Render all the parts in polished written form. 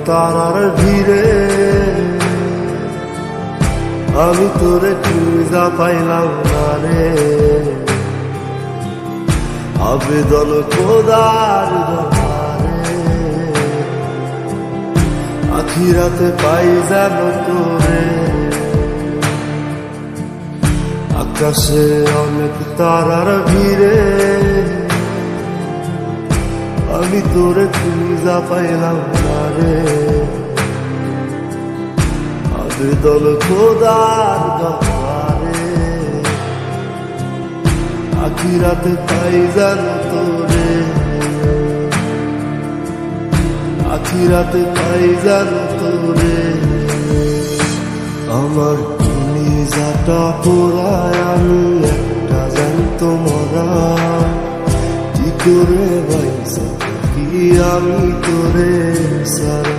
তারার ভিড়ে আমি তোরে খুঁজা পাইলাম না রে। আবেদন খোদার দরবারে আখিরাতে পাই যেন তোরে। আকাশে অনেক তারার ভিড়ে আমি তোরে খুঁজা পাইলাম না রে। আবেদন খোদার দরবারে আখিরাতে পাই যেন তোরে। আখিরাতে পাই যেন তোরে। আমার কলিজাটা পোড়ায় আমি একটা জ্যান্ত মরা। কি করে বাইসা কি আমি তোরে সারা।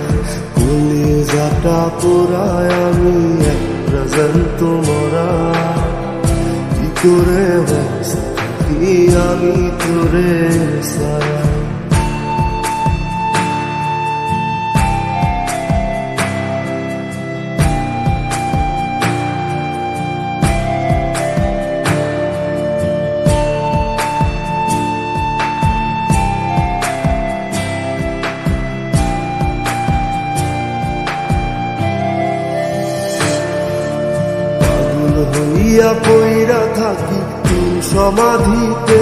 কলিজাটা পোড়ায় আমি একটা জ্যান্ত মরা। কি করে বাইসা কি আমি তোরে সারা। হইয়া পইরা থাকি তুই সমাধিতে।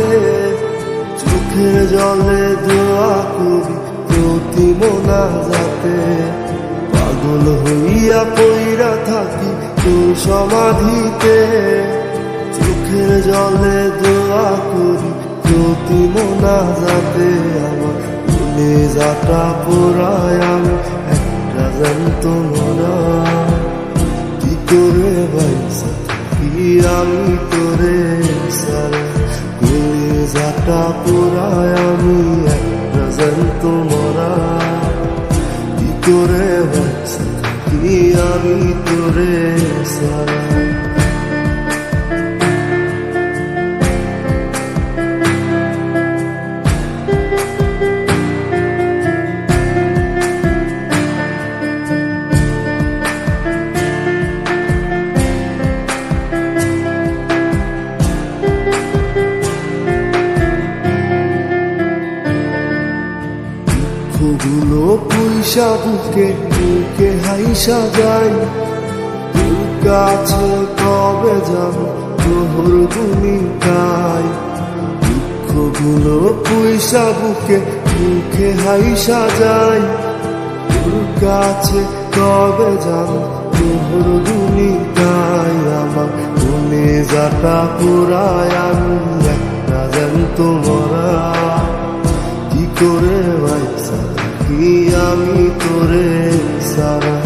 চোখের জলে দোয়া করি প্রতি মোনাজাতে। পাগল হইয়া পইরা থাকি তুই সমাধিতে। চোখের জলে দোয়া করি প্রতি মোনাজাতে। আমার কলিজাটা পোড়ায় আমি একটা জ্যান্ত মরা। কি করে বাইসা কি আমি তোরে সারা। কলিজাটা পোড়ায় আমি একটা জ্যান্ত মরা। কি করে বাইসা কি আমি তোরে সারা। গুলো পয়সা বুকে বুকে হাইসা যাই। তোর কাছে কবে যাব তোর ভূমিকায়। দুঃখগুলো পয়সা বুকে বুকে হাইসা যাই। তোর কাছে কবে যাব তোর ভূমিকায়। আমার কলিজাটা পোড়ায় আমি একটা জ্যান্ত মরা। কি করে বাইসা কি আমি তোরে সারা।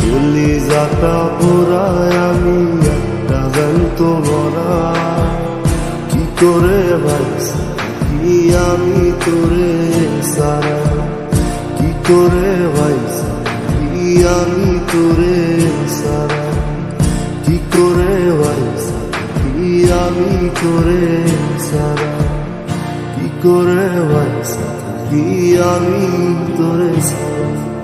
কলিজাটা পোড়ায় আমি একটা জ্যান্ত মরা। কি করে বাইসা কি আমি তোরে সারা। কি করে বাইসা কি আমি তোরে সারা। কি করে বাইসা কি আমি তোরে সারা। কি করে বাইসা কি আমি তোরে সারা।